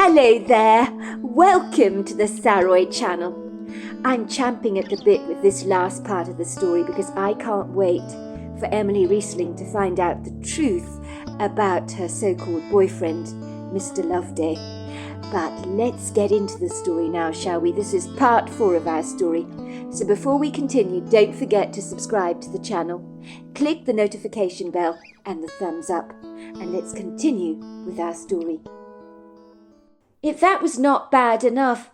Hello there, welcome to the Saroy channel. I'm champing at the bit with this last part of the story because I can't wait for Emily Riesling to find out the truth about her so-called boyfriend, Mr. Loveday. But let's get into the story now, shall we? This is part 4 of our story. So before we continue, don't forget to subscribe to the channel, click the notification bell and the thumbs up, and let's continue with our story. If that was not bad enough,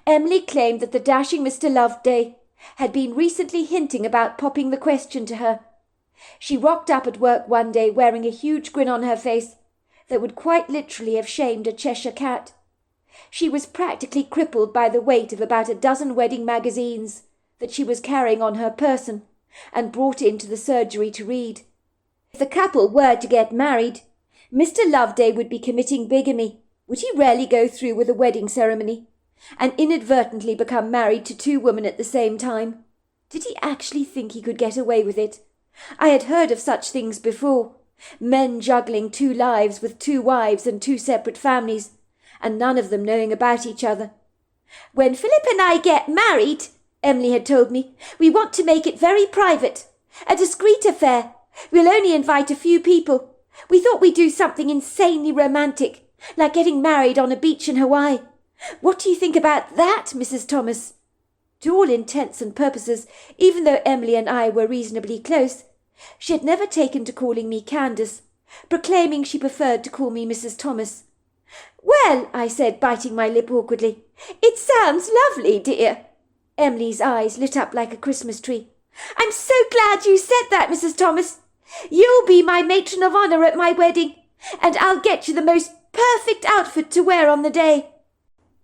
Emily claimed that the dashing Mr. Loveday had been recently hinting about popping the question to her. She rocked up at work one day wearing a huge grin on her face that would quite literally have shamed a Cheshire cat. She was practically crippled by the weight of about a dozen wedding magazines that she was carrying on her person and brought into the surgery to read. If the couple were to get married, Mr. Loveday would be committing bigamy. Would he rarely go through with a wedding ceremony and inadvertently become married to 2 women at the same time? Did he actually think he could get away with it? I had heard of such things before, men juggling 2 lives with 2 wives and 2 separate families, and none of them knowing about each other. When Philip and I get married, Emily had told me, we want to make it very private, a discreet affair. We'll only invite a few people. We thought we'd do something insanely romantic, like getting married on a beach in Hawaii. What do you think about that, Mrs. Thomas? To all intents and purposes, even though Emily and I were reasonably close, she had never taken to calling me Candace, proclaiming she preferred to call me Mrs. Thomas. Well, I said, biting my lip awkwardly, it sounds lovely, dear. Emily's eyes lit up like a Christmas tree. I'm so glad you said that, Mrs. Thomas. You'll be my matron of honour at my wedding, and I'll get you the most perfect outfit to wear on the day.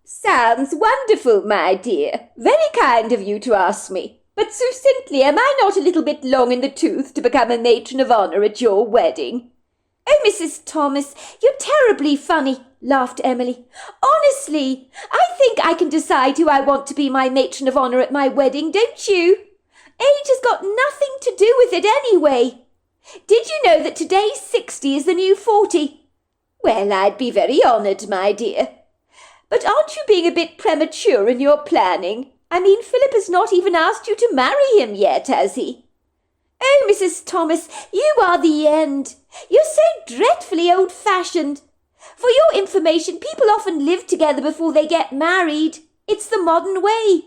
Sounds wonderful, my dear. Very kind of you to ask me. But succinctly, am I not a little bit long in the tooth to become a matron of honour at your wedding? Oh, Mrs. Thomas, you're terribly funny, laughed Emily. Honestly, I think I can decide who I want to be my matron of honour at my wedding, don't you? Age has got nothing to do with it anyway. Did you know that today's 60 is the new 40? Well, I'd be very honoured, my dear. But aren't you being a bit premature in your planning? I mean, Philip has not even asked you to marry him yet, has he? Oh, Mrs. Thomas, you are the end. You're so dreadfully old-fashioned. For your information, people often live together before they get married. It's the modern way.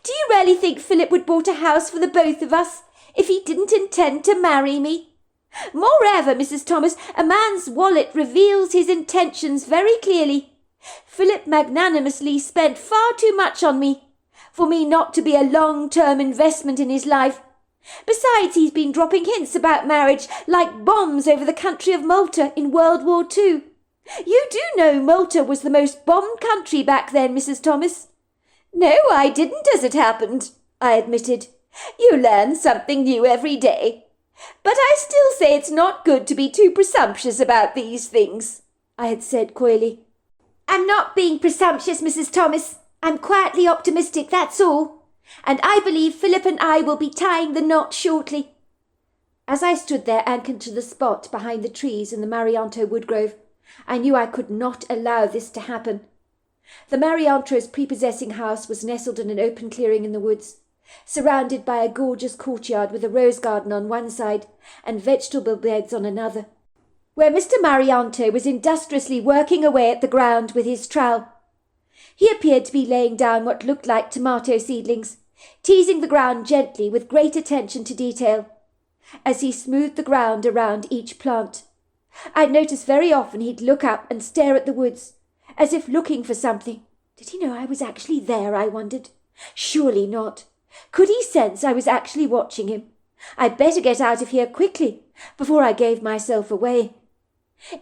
Do you really think Philip would bought a house for the both of us if he didn't intend to marry me? Moreover, Mrs. Thomas, a man's wallet reveals his intentions very clearly. Philip magnanimously spent far too much on me for me not to be a long-term investment in his life. Besides, he's been dropping hints about marriage like bombs over the country of Malta in World War II. You do know Malta was the most bombed country back then, Mrs. Thomas? No, I didn't, as it happened, I admitted. You learn something new every day. But I still say it's not good to be too presumptuous about these things, I had said coyly. I'm not being presumptuous, Mrs. Thomas. I'm quietly optimistic, that's all. And I believe Philip and I will be tying the knot shortly. As I stood there anchored to the spot behind the trees in the Marianto woodgrove, I knew I could not allow this to happen. The Marianto's prepossessing house was nestled in an open clearing in the woods, surrounded by a gorgeous courtyard with a rose garden on one side and vegetable beds on another, where Mr. Marianto was industriously working away at the ground with his trowel. He appeared to be laying down what looked like tomato seedlings, teasing the ground gently with great attention to detail, as he smoothed the ground around each plant. I'd noticed very often he'd look up and stare at the woods, as if looking for something. Did he know I was actually there, I wondered? Surely not. Could he sense I was actually watching him? I'd better get out of here quickly, before I gave myself away.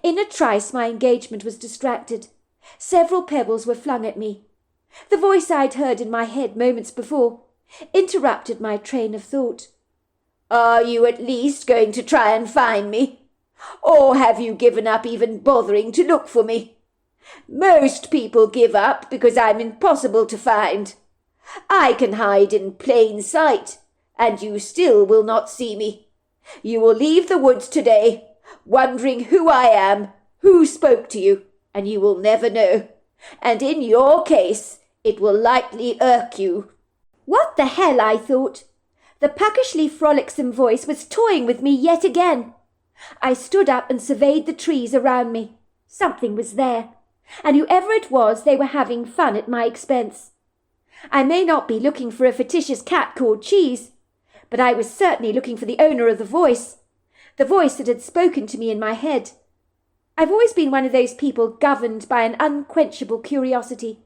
In a trice my engagement was distracted. Several pebbles were flung at me. The voice I'd heard in my head moments before interrupted my train of thought. Are you at least going to try and find me? Or have you given up even bothering to look for me? Most people give up because I'm impossible to find. I can hide in plain sight, and you still will not see me. You will leave the woods today, wondering who I am, who spoke to you, and you will never know. and in your case it will likely irk you." What the hell, I thought. The puckishly frolicsome voice was toying with me yet again. I stood up and surveyed the trees around me. Something was there, and whoever it was, they were having fun at my expense. I may not be looking for a fictitious cat called Cheese, but I was certainly looking for the owner of the voice that had spoken to me in my head. I've always been one of those people governed by an unquenchable curiosity.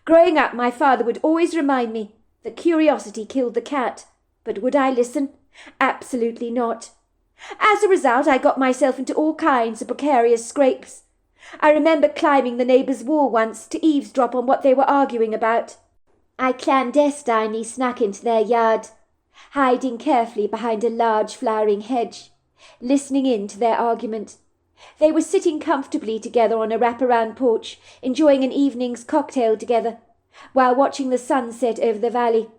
Growing up, my father would always remind me that curiosity killed the cat, but would I listen? Absolutely not. As a result, I got myself into all kinds of precarious scrapes. I remember climbing the neighbour's wall once to eavesdrop on what they were arguing about. I clandestinely snuck into their yard, hiding carefully behind a large flowering hedge, listening in to their argument. They were sitting comfortably together on a wraparound porch, enjoying an evening's cocktail together, while watching the sun set over the valley.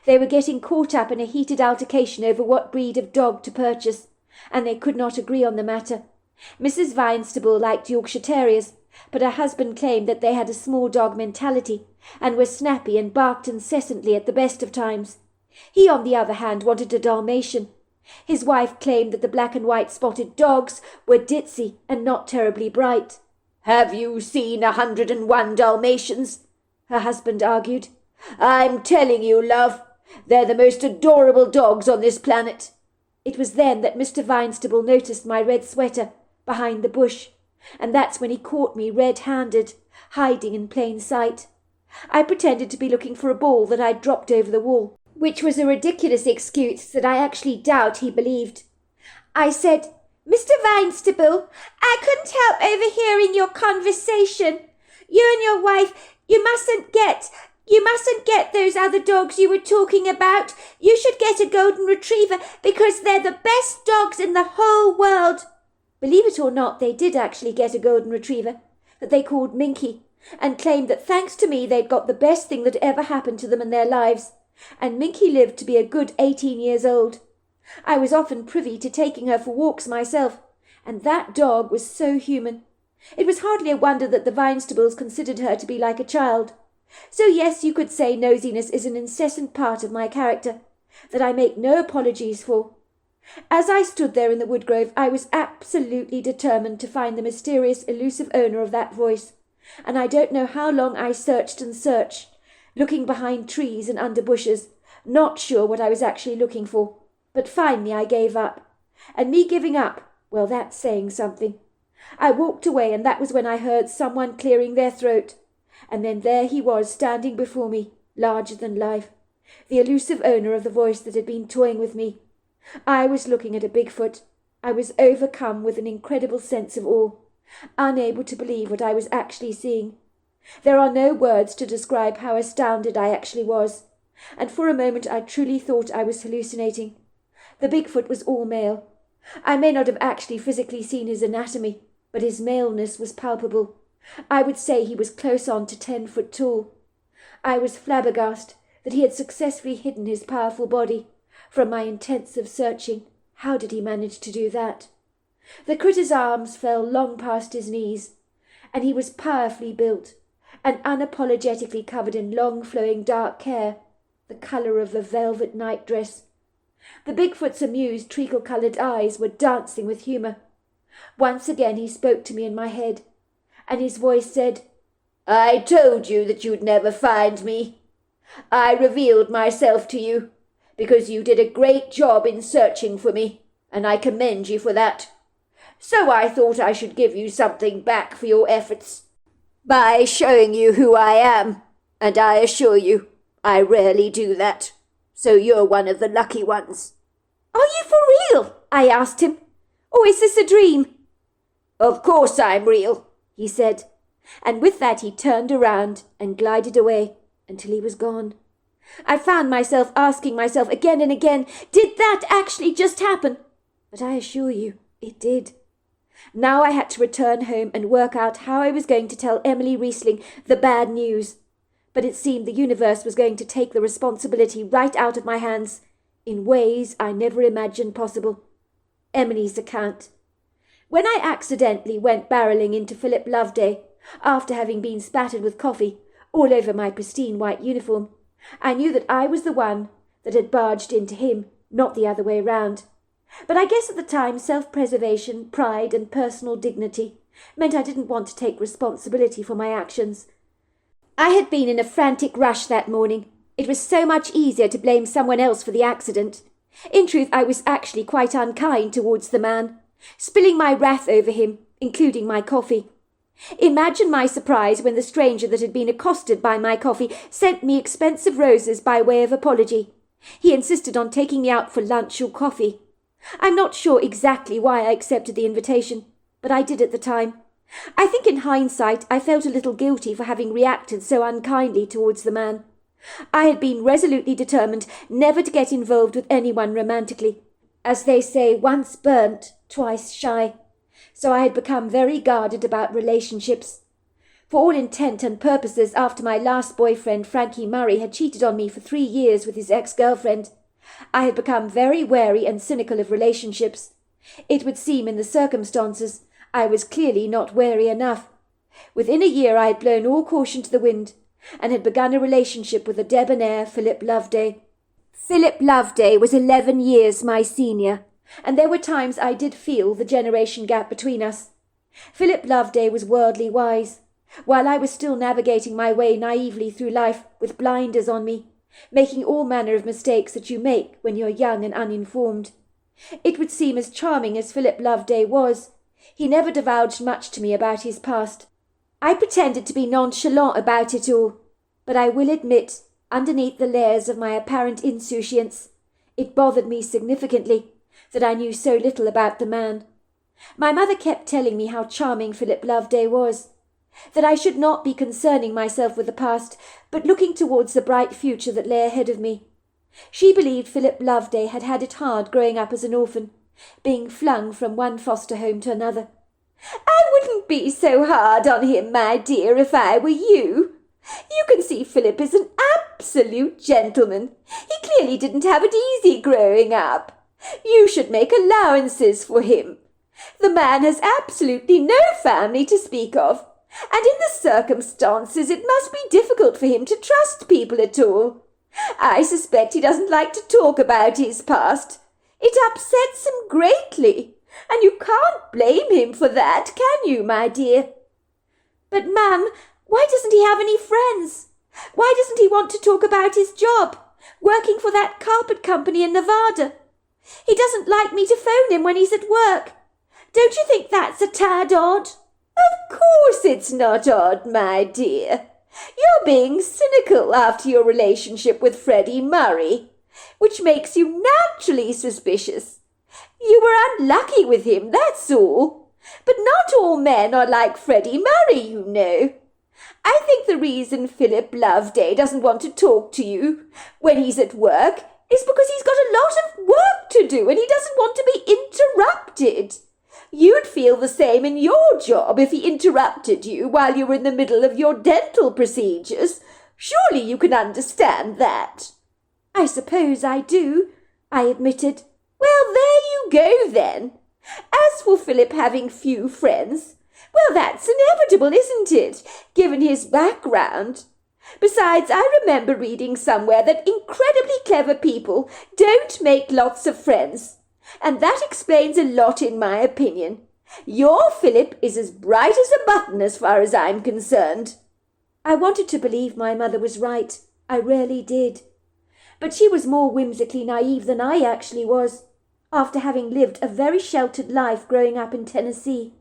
They were getting caught up in a heated altercation over what breed of dog to purchase, and they could not agree on the matter. Mrs. Vinestable liked Yorkshire Terriers, but her husband claimed that they had a small dog mentality, and were snappy and barked incessantly at the best of times. He, on the other hand, wanted a Dalmatian. His wife claimed that the black and white spotted dogs were ditzy and not terribly bright. "Have you seen 101 Dalmatians?" her husband argued. "I'm telling you, love, they're the most adorable dogs on this planet." It was then that Mr. Vinestable noticed my red sweater behind the bush, and that's when he caught me red-handed, hiding in plain sight. I pretended to be looking for a ball that I'd dropped over the wall, which was a ridiculous excuse that I actually doubt he believed. I said, "Mr. Vinestable, I couldn't help overhearing your conversation. You and your wife, you mustn't get those other dogs you were talking about. You should get a golden retriever because they're the best dogs in the whole world." Believe it or not, they did actually get a golden retriever that they called Minky, and claimed that thanks to me they'd got the best thing that ever happened to them in their lives, and Minky lived to be a good 18 years old. I was often privy to taking her for walks myself, and that dog was so human. It was hardly a wonder that the Vinestables considered her to be like a child. So yes, you could say nosiness is an incessant part of my character, that I make no apologies for. As I stood there in the woodgrove, I was absolutely determined to find the mysterious, elusive owner of that voice, and I don't know how long I searched and searched, looking behind trees and under bushes, not sure what I was actually looking for. But finally I gave up. And me giving up, well, that's saying something. I walked away, and that was when I heard someone clearing their throat. And then there he was, standing before me, larger than life, the elusive owner of the voice that had been toying with me. I was looking at a Bigfoot. I was overcome with an incredible sense of awe, unable to believe what I was actually seeing. There are no words to describe how astounded I actually was, and for a moment I truly thought I was hallucinating. The Bigfoot was all male. I may not have actually physically seen his anatomy, but his maleness was palpable. I would say he was close on to 10 foot tall. I was flabbergasted that he had successfully hidden his powerful body from my intensive searching. How did he manage to do that? The critter's arms fell long past his knees, and he was powerfully built and unapologetically covered in long flowing dark hair, the colour of a velvet nightdress. The Bigfoot's amused treacle-coloured eyes were dancing with humour. Once again he spoke to me in my head, and his voice said, "I told you that you'd never find me. I revealed myself to you because you did a great job in searching for me, and I commend you for that. So I thought I should give you something back for your efforts by showing you who I am, and I assure you, I rarely do that. So you're one of the lucky ones." "Are you for real?" I asked him. "Or is this a dream?" "Of course I'm real," he said, and with that he turned around and glided away until he was gone. I found myself asking myself again and again, did that actually just happen? But I assure you, it did. Now I had to return home and work out how I was going to tell Emily Riesling the bad news. But it seemed the universe was going to take the responsibility right out of my hands, in ways I never imagined possible. Emily's account. When I accidentally went barreling into Philip Loveday, After having been spattered with coffee all over my pristine white uniform, I knew that I was the one that had barged into him, not the other way round. But I guess at the time self-preservation, pride and personal dignity meant I didn't want to take responsibility for my actions. I had been in a frantic rush that morning. It was so much easier to blame someone else for the accident. In truth, I was actually quite unkind towards the man, spilling my wrath over him, including my coffee. Imagine my surprise when the stranger that had been accosted by my coffee sent me expensive roses by way of apology. He insisted on taking me out for lunch or coffee. I'm not sure exactly why I accepted the invitation, but I did at the time. I think in hindsight I felt a little guilty for having reacted so unkindly towards the man. I had been resolutely determined never to get involved with anyone romantically. As they say, once burnt, twice shy. So I had become very guarded about relationships. For all intent and purposes, after my last boyfriend, Frankie Murray, had cheated on me for 3 years with his ex-girlfriend, I had become very wary and cynical of relationships. It would seem in the circumstances I was clearly not wary enough. Within a year I had blown all caution to the wind, and had begun a relationship with the debonair Philip Loveday. Philip Loveday was 11 years my senior, and there were times I did feel the generation gap between us. Philip Loveday was worldly wise, while I was still navigating my way naively through life with blinders on me, making all manner of mistakes that you make when you're young and uninformed. It would seem as charming as Philip Loveday was, he never divulged much to me about his past. I pretended to be nonchalant about it all, but I will admit, underneath the layers of my apparent insouciance, it bothered me significantly that I knew so little about the man. My mother kept telling me how charming Philip Loveday was, that I should not be concerning myself with the past, but looking towards the bright future that lay ahead of me. She believed Philip Loveday had had it hard growing up as an orphan, being flung from one foster home to another. "I wouldn't be so hard on him, my dear, if I were you. You can see Philip is an absolute gentleman. He clearly didn't have it easy growing up. You should make allowances for him. The man has absolutely no family to speak of, and in the circumstances it must be difficult for him to trust people at all. I suspect he doesn't like to talk about his past. It upsets him greatly, and you can't blame him for that, can you, my dear?" "But, Mum, why doesn't he have any friends? Why doesn't he want to talk about his job, working for that carpet company in Nevada? He doesn't like me to phone him when he's at work. Don't you think that's a tad odd?" "Of course it's not odd, my dear. You're being cynical after your relationship with Freddie Murray, which makes you naturally suspicious. You were unlucky with him, that's all. But not all men are like Freddie Murray, you know. I think the reason Philip Loveday doesn't want to talk to you when he's at work is because he's got a lot of work to do and he doesn't want to be interrupted. You'd feel the same in your job if he interrupted you while you were in the middle of your dental procedures. Surely you can understand that." "I suppose I do," I admitted. "Well, there you go then. As for Philip having few friends, well, that's inevitable, isn't it, given his background? Besides, I remember reading somewhere that incredibly clever people don't make lots of friends, and that explains a lot in my opinion. Your Philip is as bright as a button as far as I'm concerned." I wanted to believe my mother was right. I really did. But she was more whimsically naive than I actually was, after having lived a very sheltered life growing up in Tennessee.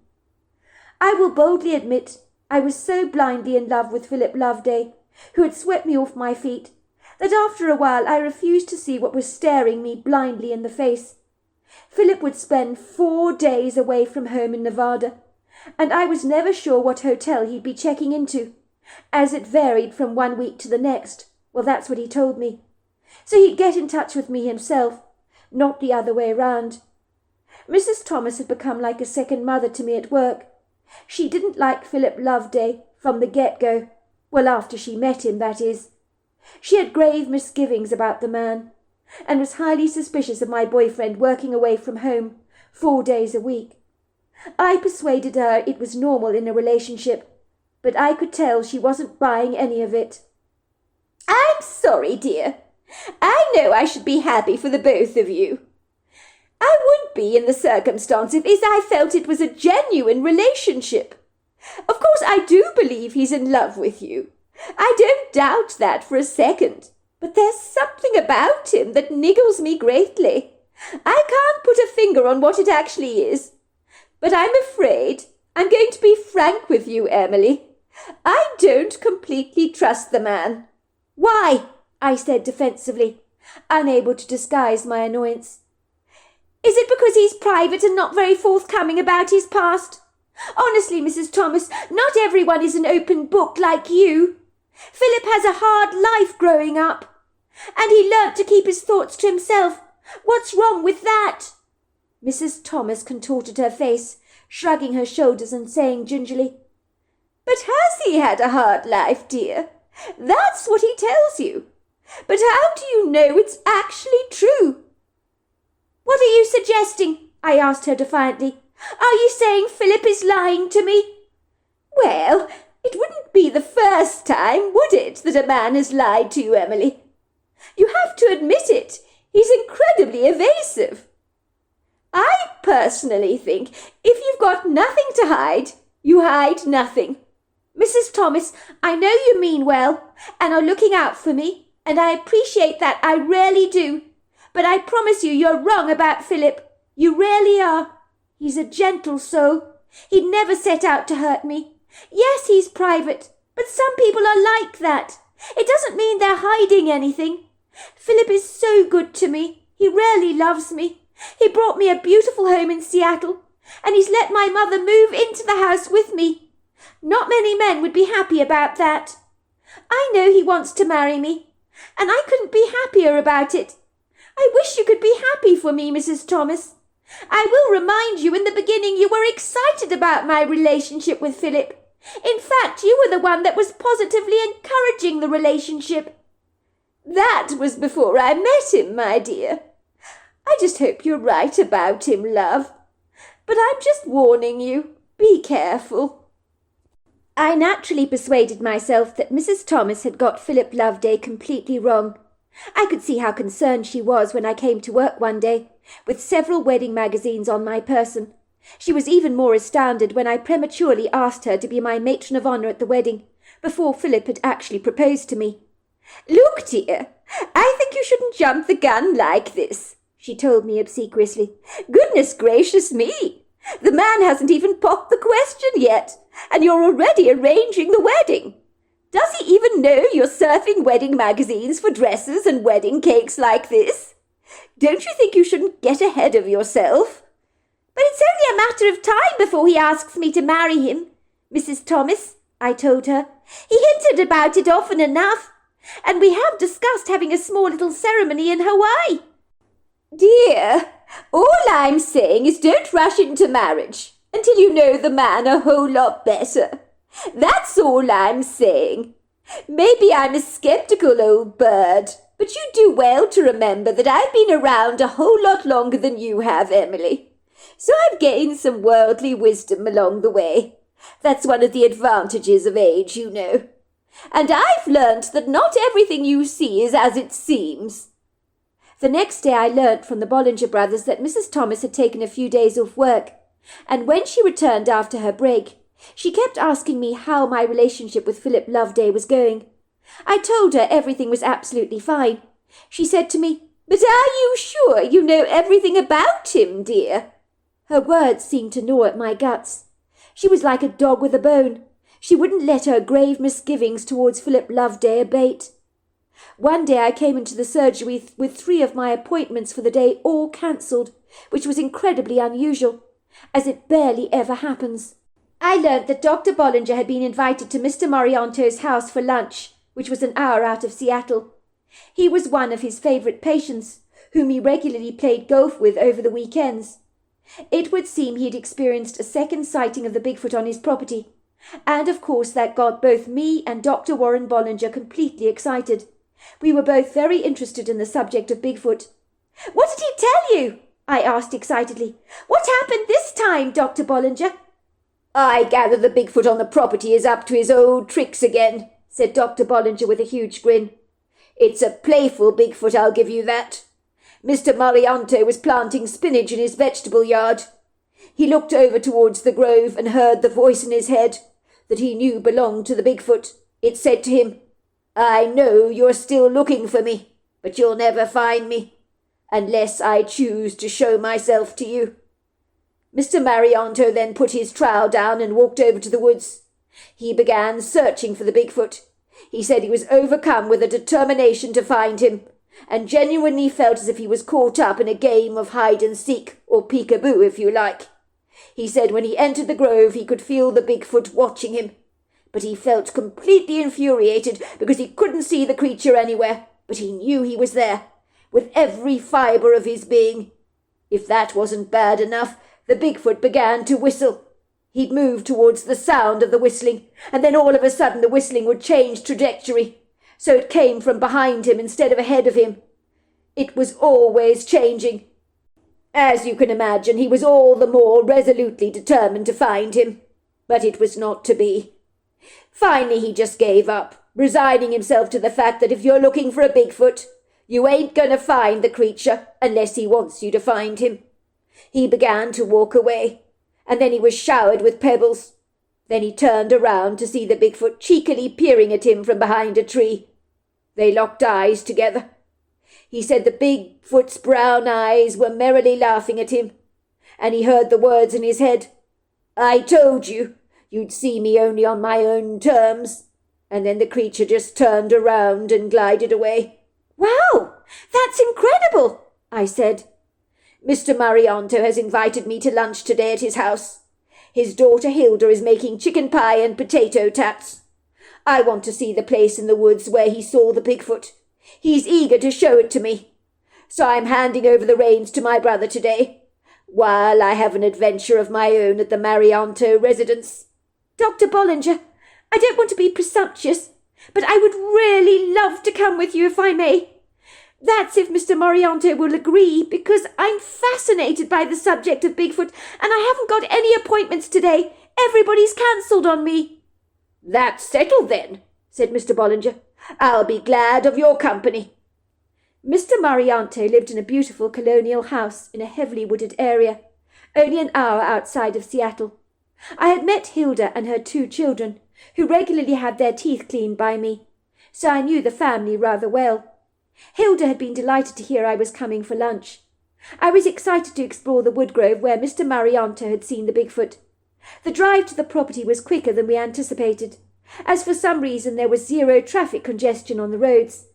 I will boldly admit I was so blindly in love with Philip Loveday, who had swept me off my feet, that after a while I refused to see what was staring me blindly in the face. Philip would spend 4 days away from home in Nevada, and I was never sure what hotel he'd be checking into, as it varied from one week to the next. Well, that's what he told me. So he'd get in touch with me himself, not the other way round. Mrs. Thomas had become like a second mother to me at work. She didn't like Philip Loveday from the get-go. Well, after she met him, that is. She had grave misgivings about the man, and was highly suspicious of my boyfriend working away from home 4 days a week. I persuaded her it was normal in a relationship, but I could tell she wasn't buying any of it. I'm sorry, dear. I know I should be happy for the both of you. I would be in the circumstances if I felt it was a genuine relationship. Of course, I do believe he's in love with you. I don't doubt that for a second. But there's something about him that niggles me greatly. I can't put a finger on what it actually is. But I'm afraid I'm going to be frank with you, Emily. I don't completely trust the man. Why? I said defensively, unable to disguise my annoyance. Is it because he's private and not very forthcoming about his past? Honestly, Mrs. Thomas, not everyone is an open book like you. Philip has a hard life growing up. And he learnt to keep his thoughts to himself. What's wrong with that? Mrs. Thomas contorted her face, shrugging her shoulders and saying gingerly, But has he had a hard life, dear? That's what he tells you. But how do you know it's actually true? What are you suggesting? I asked her defiantly. Are you saying Philip is lying to me? Well, it wouldn't be the first time, would it, that a man has lied to you, Emily? You have to admit it. He's incredibly evasive. I personally think if you've got nothing to hide, you hide nothing. Mrs. Thomas, I know you mean well and are looking out for me, and I appreciate that, I really do. But I promise you're wrong about Philip. You really are. He's a gentle soul. He'd never set out to hurt me. Yes, he's private, but some people are like that. It doesn't mean they're hiding anything. Philip is so good to me. He really loves me. He brought me a beautiful home in Seattle, and he's let my mother move into the house with me. Not many men would be happy about that. I know he wants to marry me, and I couldn't be happier about it. I wish you could be happy for me, Mrs. Thomas. I will remind you, in the beginning you were excited about my relationship with Philip. In fact, you were the one that was positively encouraging the relationship. That was before I met him, my dear. I just hope you're right about him, love. But I'm just warning you. Be careful. I naturally persuaded myself that Mrs. Thomas had got Philip Loveday completely wrong. I could see how concerned she was when I came to work one day, with several wedding magazines on my person. She was even more astounded when I prematurely asked her to be my matron of honour at the wedding, before Philip had actually proposed to me. Look, dear, I think you shouldn't jump the gun like this, she told me obsequiously. Goodness gracious me! The man hasn't even popped the question yet, and you're already arranging the wedding. Does he even know you're surfing wedding magazines for dresses and wedding cakes like this? Don't you think you shouldn't get ahead of yourself? But it's only a matter of time before he asks me to marry him, Mrs. Thomas, I told her. He hinted about it often enough, and we have discussed having a small little ceremony in Hawaii. Dear, all I'm saying is don't rush into marriage until you know the man a whole lot better. That's all I'm saying. Maybe I'm a sceptical old bird, but you do well to remember that I've been around a whole lot longer than you have, Emily. So I've gained some worldly wisdom along the way. That's one of the advantages of age, you know. And I've learnt that not everything you see is as it seems. The next day I learnt from the Bollinger brothers that Mrs. Thomas had taken a few days off work, and when she returned after her break, she kept asking me how my relationship with Philip Loveday was going. I told her everything was absolutely fine. She said to me, "But are you sure you know everything about him, dear?" Her words seemed to gnaw at my guts. She was like a dog with a bone. She wouldn't let her grave misgivings towards Philip Loveday abate. One day I came into the surgery with 3 of my appointments for the day all cancelled, which was incredibly unusual, as it barely ever happens. I learnt that Dr. Bollinger had been invited to Mr. Marianto's house for lunch, which was an hour out of Seattle. He was one of his favourite patients, whom he regularly played golf with over the weekends. It would seem he had experienced a second sighting of the Bigfoot on his property, and of course that got both me and Dr. Warren Bollinger completely excited. We were both very interested in the subject of Bigfoot. "What did he tell you?" I asked excitedly. "What happened this time, Dr. Bollinger?" "I gather the Bigfoot on the property is up to his old tricks again," said Dr. Bollinger with a huge grin. "It's a playful Bigfoot, I'll give you that. Mr. Marianto was planting spinach in his vegetable yard. He looked over towards the grove and heard the voice in his head that he knew belonged to the Bigfoot. It said to him, 'I know you're still looking for me, but you'll never find me, unless I choose to show myself to you.' Mr. Marianto then put his trowel down and walked over to the woods. He began searching for the Bigfoot. He said he was overcome with a determination to find him, and genuinely felt as if he was caught up in a game of hide-and-seek, or peek-a-boo if you like. He said when he entered the grove he could feel the Bigfoot watching him, but he felt completely infuriated because he couldn't see the creature anywhere, but he knew he was there, with every fibre of his being. If that wasn't bad enough, the Bigfoot began to whistle. He'd move towards the sound of the whistling, and then all of a sudden the whistling would change trajectory, so it came from behind him instead of ahead of him. It was always changing. As you can imagine, he was all the more resolutely determined to find him, but it was not to be. Finally he just gave up, resigning himself to the fact that if you're looking for a Bigfoot, you ain't gonna find the creature unless he wants you to find him. He began to walk away, and then he was showered with pebbles. Then he turned around to see the Bigfoot cheekily peering at him from behind a tree. They locked eyes together. He said the Bigfoot's brown eyes were merrily laughing at him, and he heard the words in his head, "I told you, you'd see me only on my own terms." And then the creature just turned around and glided away. "Wow, that's incredible," I said. "Mr. Marianto has invited me to lunch today at his house. His daughter Hilda is making chicken pie and potato tarts. I want to see the place in the woods where he saw the Bigfoot. He's eager to show it to me. So I'm handing over the reins to my brother today, while I have an adventure of my own at the Marianto residence." "Dr. Bollinger, I don't want to be presumptuous, but I would really love to come with you if I may. That's if Mr. Marianto will agree, because I'm fascinated by the subject of Bigfoot, and I haven't got any appointments today. Everybody's cancelled on me." "That's settled then," said Mr. Bollinger. "I'll be glad of your company." Mr. Marianto lived in a beautiful colonial house in a heavily wooded area, only an hour outside of Seattle. I had met Hilda and her 2 children, who regularly had their teeth cleaned by me, so I knew the family rather well. Hilda had been delighted to hear I was coming for lunch. I was excited to explore the wood grove where Mr. Marianto had seen the Bigfoot. The drive to the property was quicker than we anticipated, as for some reason there was 0 traffic congestion on the roads.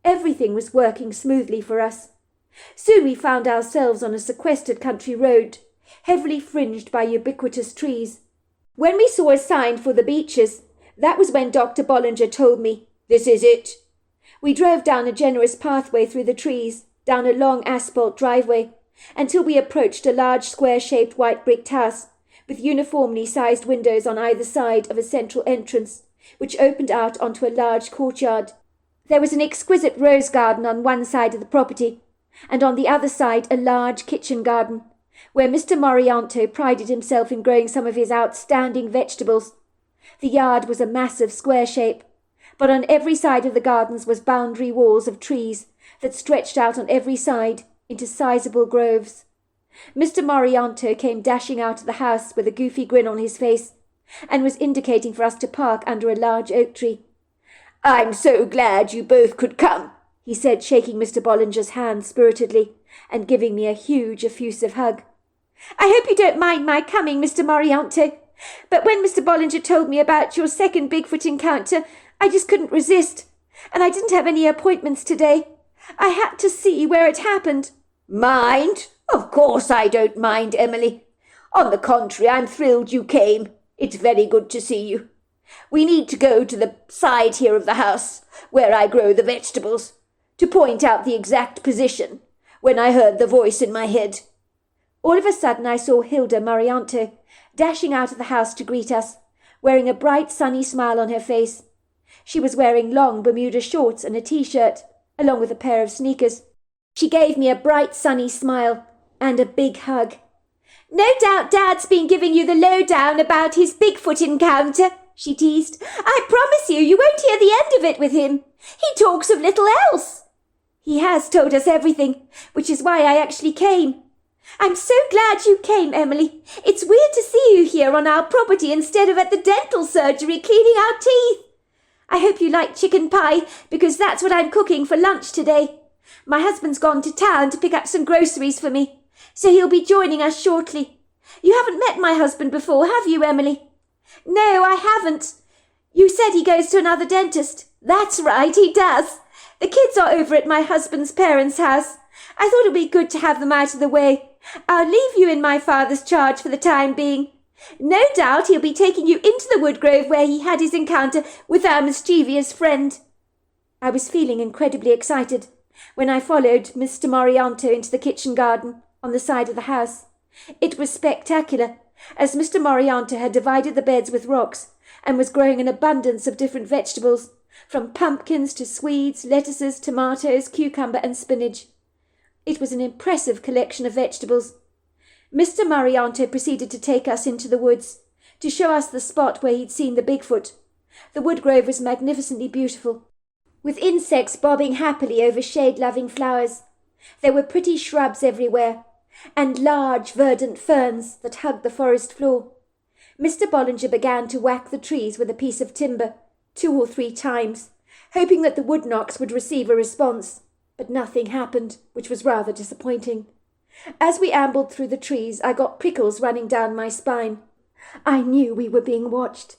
Everything was working smoothly for us. Soon we found ourselves on a sequestered country road, heavily fringed by ubiquitous trees. When we saw a sign for the beaches, that was when Dr. Bollinger told me, "This is it." We drove down a generous pathway through the trees, down a long asphalt driveway, until we approached a large square-shaped white bricked house, with uniformly sized windows on either side of a central entrance, which opened out onto a large courtyard. There was an exquisite rose garden on one side of the property, and on the other side a large kitchen garden, where Mr. Marianto prided himself in growing some of his outstanding vegetables. The yard was a massive square shape, but on every side of the gardens was boundary walls of trees that stretched out on every side into sizable groves. Mr. Marianto came dashing out of the house with a goofy grin on his face, and was indicating for us to park under a large oak tree. "I'm so glad you both could come," he said, shaking Mr. Bollinger's hand spiritedly, and giving me a huge, effusive hug. "I hope you don't mind my coming, Mr. Marianto, but when Mr. Bollinger told me about your second Bigfoot encounter, I just couldn't resist, and I didn't have any appointments today. I had to see where it happened." "Mind? Of course I don't mind, Emily. On the contrary, I'm thrilled you came. It's very good to see you. We need to go to the side here of the house, where I grow the vegetables, to point out the exact position, when I heard the voice in my head." All of a sudden I saw Hilda Marianto dashing out of the house to greet us, wearing a bright sunny smile on her face. She was wearing long Bermuda shorts and a T-shirt, along with a pair of sneakers. She gave me a bright sunny smile and a big hug. No doubt Dad's been giving you the lowdown about his Bigfoot encounter, she teased. I promise you won't hear the end of it with him. He talks of little else. He has told us everything, which is why I actually came. I'm so glad you came, Emily. It's weird to see you here on our property instead of at the dental surgery cleaning our teeth. I hope you like chicken pie, because that's what I'm cooking for lunch today. My husband's gone to town to pick up some groceries for me, so he'll be joining us shortly. You haven't met my husband before, have you, Emily? No, I haven't. You said he goes to another dentist. That's right, he does. The kids are over at my husband's parents' house. I thought it would be good to have them out of the way. I'll leave you in my father's charge for the time being. No doubt he'll be taking you into the wood grove where he had his encounter with our mischievous friend. I was feeling incredibly excited when I followed Mr. Marianto into the kitchen garden on the side of the house. It was spectacular, as Mr. Marianto had divided the beds with rocks and was growing an abundance of different vegetables, from pumpkins to swedes, lettuces, tomatoes, cucumber and spinach. It was an impressive collection of vegetables. Mr. Marianto proceeded to take us into the woods, to show us the spot where he'd seen the Bigfoot. The wood grove was magnificently beautiful, with insects bobbing happily over shade-loving flowers. There were pretty shrubs everywhere, and large verdant ferns that hugged the forest floor. Mr. Bollinger began to whack the trees with a piece of timber 2 or 3 times, hoping that the woodknocks would receive a response, but nothing happened, which was rather disappointing. As we ambled through the trees, I got prickles running down my spine. I knew we were being watched.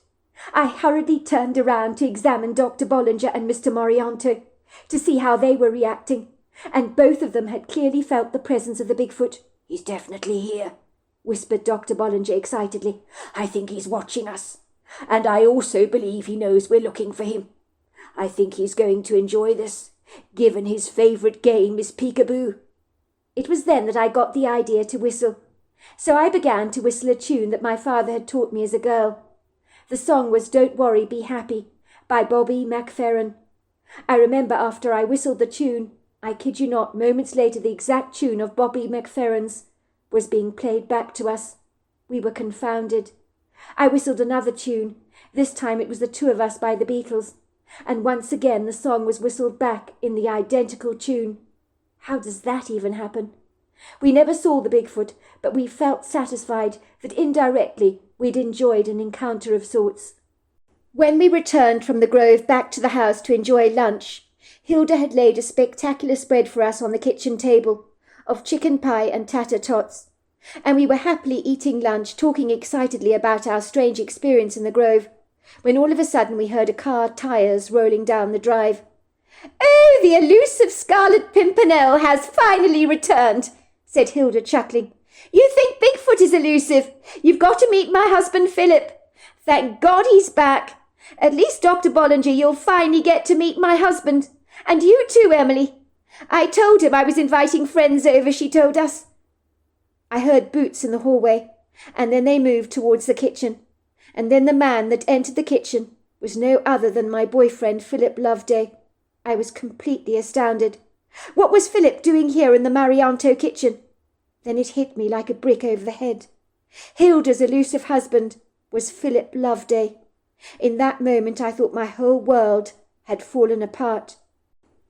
I hurriedly turned around to examine Dr. Bollinger and Mr. Marianto, to see how they were reacting, and both of them had clearly felt the presence of the Bigfoot. He's definitely here, whispered Dr. Bollinger excitedly. I think he's watching us, and I also believe he knows we're looking for him. I think he's going to enjoy this, given his favourite game is peekaboo. It was then that I got the idea to whistle, so I began to whistle a tune that my father had taught me as a girl. The song was Don't Worry, Be Happy by Bobby McFerrin. I remember after I whistled the tune, I kid you not, moments later the exact tune of Bobby McFerrin's was being played back to us. We were confounded. I whistled another tune. This time it was The Two of Us by the Beatles, and once again the song was whistled back in the identical tune. How does that even happen? We never saw the Bigfoot, but we felt satisfied that indirectly we'd enjoyed an encounter of sorts. When we returned from the grove back to the house to enjoy lunch, Hilda had laid a spectacular spread for us on the kitchen table of chicken pie and tater tots, and we were happily eating lunch, talking excitedly about our strange experience in the grove, when all of a sudden we heard a car tyres rolling down the drive. "Oh, the elusive Scarlet Pimpernel has finally returned," said Hilda, chuckling. "You think Bigfoot is elusive? You've got to meet my husband Philip. Thank God he's back. At least, Dr. Bollinger, you'll finally get to meet my husband. And you too, Emily. I told him I was inviting friends over, she told us." I heard boots in the hallway, and then they moved towards the kitchen. And then the man that entered the kitchen was no other than my boyfriend, Philip Loveday. I was completely astounded. What was Philip doing here in the Marianto kitchen? Then it hit me like a brick over the head. Hilda's elusive husband was Philip Loveday. In that moment I thought my whole world had fallen apart.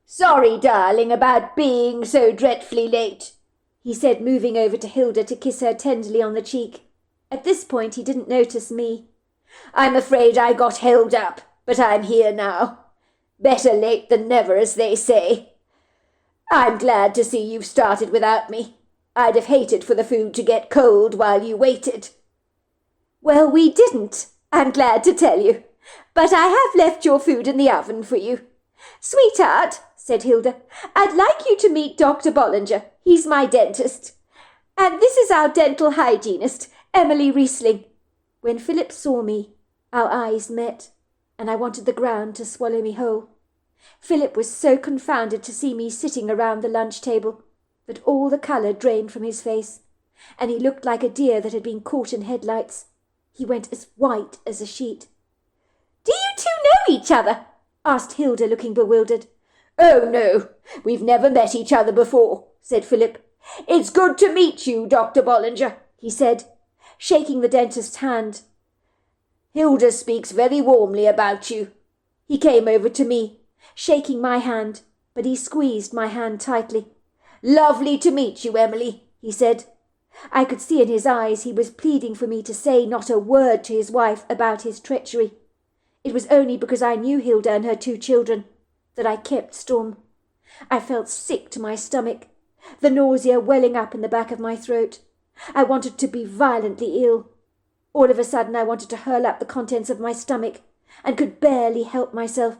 "Sorry, darling, about being so dreadfully late," he said, moving over to Hilda to kiss her tenderly on the cheek. At this point he didn't notice me. "I'm afraid I got held up, but I'm here now. Better late than never, as they say. I'm glad to see you've started without me. I'd have hated for the food to get cold while you waited." "Well, we didn't, I'm glad to tell you. But I have left your food in the oven for you. Sweetheart," said Hilda, "I'd like you to meet Dr. Bollinger. He's my dentist. And this is our dental hygienist, Emily Riesling." When Philip saw me, our eyes met, and I wanted the ground to swallow me whole. Philip was so confounded to see me sitting around the lunch table that all the colour drained from his face, and he looked like a deer that had been caught in headlights. He went as white as a sheet. "Do you two know each other?" asked Hilda, looking bewildered. "Oh, no, we've never met each other before," said Philip. "It's good to meet you, Dr. Bollinger. he said, shaking the dentist's hand. Hilda speaks very warmly about you. He came over to me, shaking my hand, but he squeezed my hand tightly. Lovely to meet you, Emily, he said. I could see in his eyes he was pleading for me to say not a word to his wife about his treachery. It was only because I knew Hilda and her 2 children that I kept stum. I felt sick to my stomach, the nausea welling up in the back of my throat. I wanted to be violently ill. All of a sudden I wanted to hurl up the contents of my stomach and could barely help myself.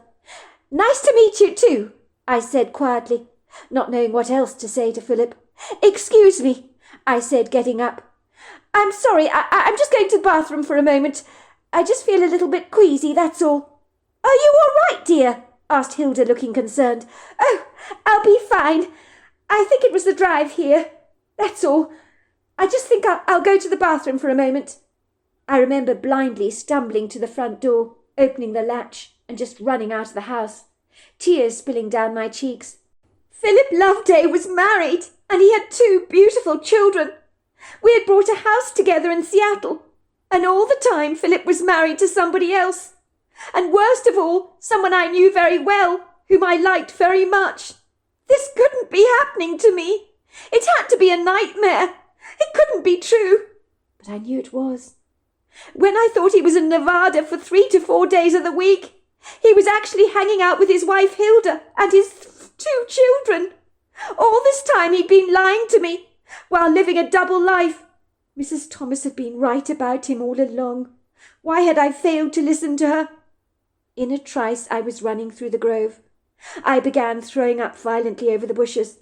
Nice to meet you too, I said quietly, not knowing what else to say to Philip. Excuse me, I said, getting up. I'm sorry, I'm just going to the bathroom for a moment. I just feel a little bit queasy, that's all. Are you all right, dear? Asked Hilda, looking concerned. Oh, I'll be fine. I think it was the drive here. That's all. I just think I'll go to the bathroom for a moment. I remember blindly stumbling to the front door, opening the latch, and just running out of the house, tears spilling down my cheeks. Philip Loveday was married, and he had 2 beautiful children. We had bought a house together in Seattle, and all the time Philip was married to somebody else. And worst of all, someone I knew very well, whom I liked very much. This couldn't be happening to me. It had to be a nightmare. It couldn't be true. But I knew it was. When I thought he was in Nevada for 3 to 4 days of the week, he was actually hanging out with his wife Hilda and his 2 children. All this time he'd been lying to me, while living a double life. Mrs. Thomas had been right about him all along. Why had I failed to listen to her? In a trice I was running through the grove. I began throwing up violently over the bushes.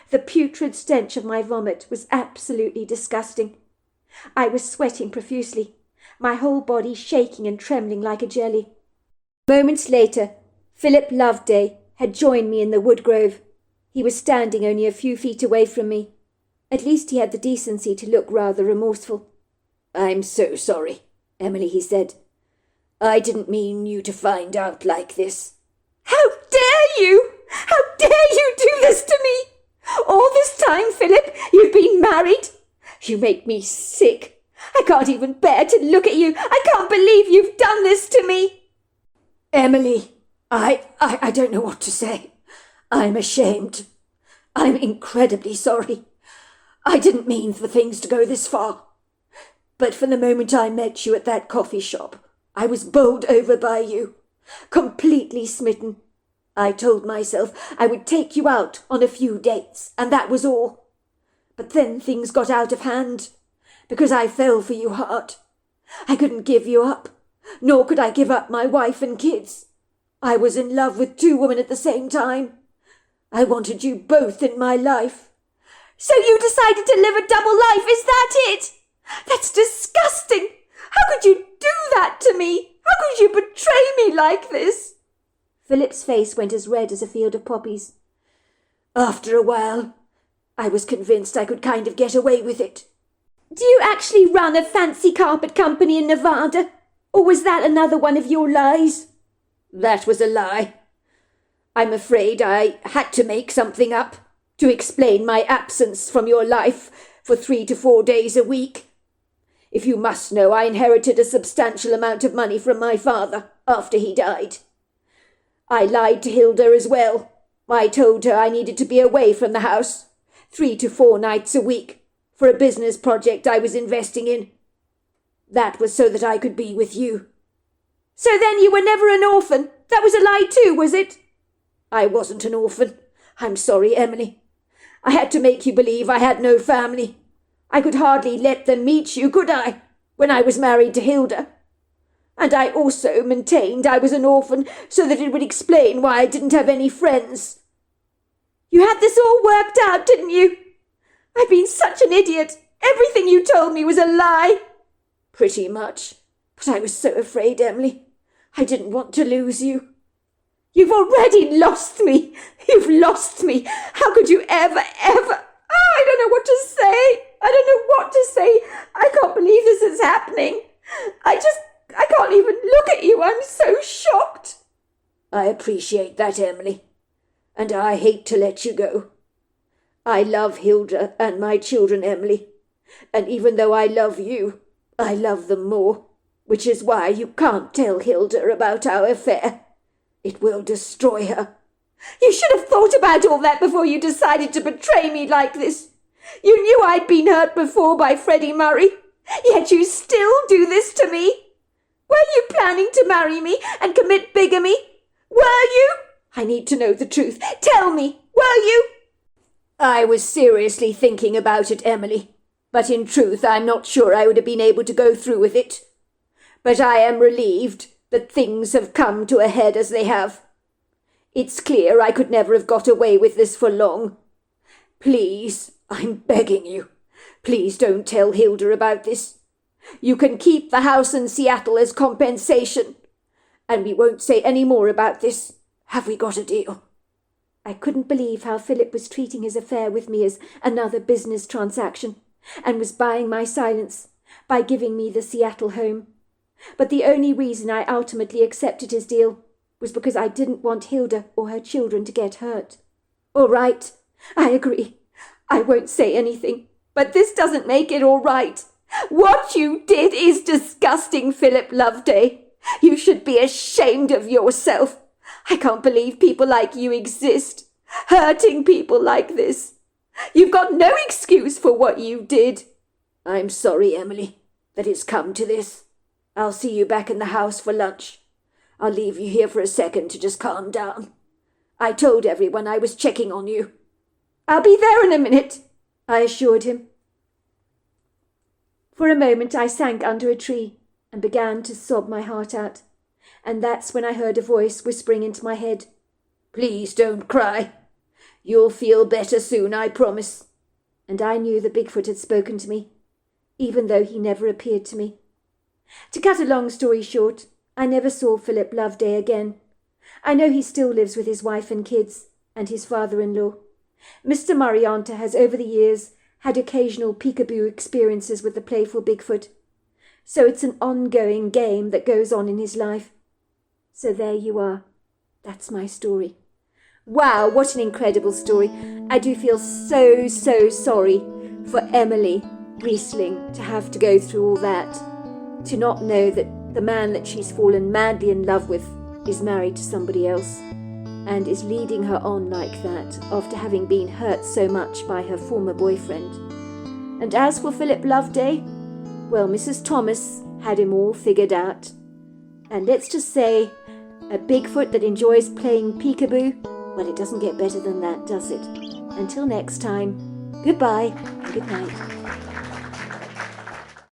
The putrid stench of my vomit was absolutely disgusting. I was sweating profusely, my whole body shaking and trembling like a jelly. Moments later, Philip Loveday had joined me in the wood grove. He was standing only a few feet away from me. At least he had the decency to look rather remorseful. "I'm so sorry, Emily," he said. "I didn't mean you to find out like this." "How dare you! How dare you do this to me? All this time, Philip, you've been married. You make me sick. I can't even bear to look at you. I can't believe you've done this to me." "Emily, I don't know what to say. I'm ashamed. I'm incredibly sorry. I didn't mean for things to go this far. But from the moment I met you at that coffee shop, I was bowled over by you, completely smitten. I told myself I would take you out on a few dates, and that was all. But then things got out of hand, because I fell for you hard. I couldn't give you up, nor could I give up my wife and kids. I was in love with 2 women at the same time. I wanted you both in my life." "So you decided to live a double life, is that it? That's disgusting! How could you do that to me? How could you betray me like this?" Philip's face went as red as a field of poppies. "After a while, I was convinced I could kind of get away with it." "Do you actually run a fancy carpet company in Nevada? Or was that another one of your lies?" "That was a lie. I'm afraid I had to make something up to explain my absence from your life for 3 to 4 days a week. If you must know, I inherited a substantial amount of money from my father after he died. I lied to Hilda as well. I told her I needed to be away from the house 3 to 4 nights a week for a business project I was investing in. That was so that I could be with you." "So then you were never an orphan? That was a lie too, was it?" "I wasn't an orphan. I'm sorry, Emily. I had to make you believe I had no family. I could hardly let them meet you, could I, when I was married to Hilda? And I also maintained I was an orphan so that it would explain why I didn't have any friends." "You had this all worked out, didn't you? I've been such an idiot. Everything you told me was a lie." "Pretty much. But I was so afraid, Emily. I didn't want to lose you." "You've already lost me. You've lost me. How could you ever... Oh, I don't know what to say. I can't believe this is happening. I can't even look at you. I'm so shocked." "I appreciate that, Emily. And I hate to let you go. I love Hilda and my children, Emily. And even though I love you, I love them more, which is why you can't tell Hilda about our affair. It will destroy her. You should have thought about all that before you decided to betray me like this. You knew I'd been hurt before by Freddie Murray, yet you still do this to me. Were you planning to marry me and commit bigamy? Were you? I need to know the truth. Tell me, were you? I was seriously thinking about it, Emily, but in truth I'm not sure I would have been able to go through with it. But I am relieved that things have come to a head as they have. It's clear I could never have got away with this for long. Please, I'm begging you, please don't tell Hilda about this. You can keep the house in Seattle as compensation, and we won't say any more about this. Have we got a deal? I couldn't believe how Philip was treating his affair with me as another business transaction, and was buying my silence by giving me the Seattle home. But the only reason I ultimately accepted his deal was because I didn't want Hilda or her children to get hurt. All right, I agree. I won't say anything, but this doesn't make it all right. What you did is disgusting, Philip Loveday. You should be ashamed of yourself. I can't believe people like you exist, hurting people like this. You've got no excuse for what you did. I'm sorry, Emily, that it's come to this. I'll see you back in the house for lunch. I'll leave you here for a second to just calm down. I told everyone I was checking on you. I'll be there in a minute, I assured him. For a moment I sank under a tree and began to sob my heart out, and that's when I heard a voice whispering into my head. Please don't cry. You'll feel better soon, I promise. And I knew the Bigfoot had spoken to me, even though he never appeared to me. To cut a long story short, I never saw Philip Loveday again. I know he still lives with his wife and kids, and his father-in-law. Mr. Marianto has over the years had occasional peekaboo experiences with the playful Bigfoot. So it's an ongoing game that goes on in his life. So there you are. That's my story. Wow, what an incredible story. I do feel so sorry for Emily Riesling to have to go through all that. To not know that the man that she's fallen madly in love with is married to somebody else, and is leading her on like that after having been hurt so much by her former boyfriend. And as for Philip Loveday, well, Mrs. Thomas had him all figured out. And let's just say, a Bigfoot that enjoys playing peekaboo, well, it doesn't get better than that, does it? Until next time, goodbye and good night.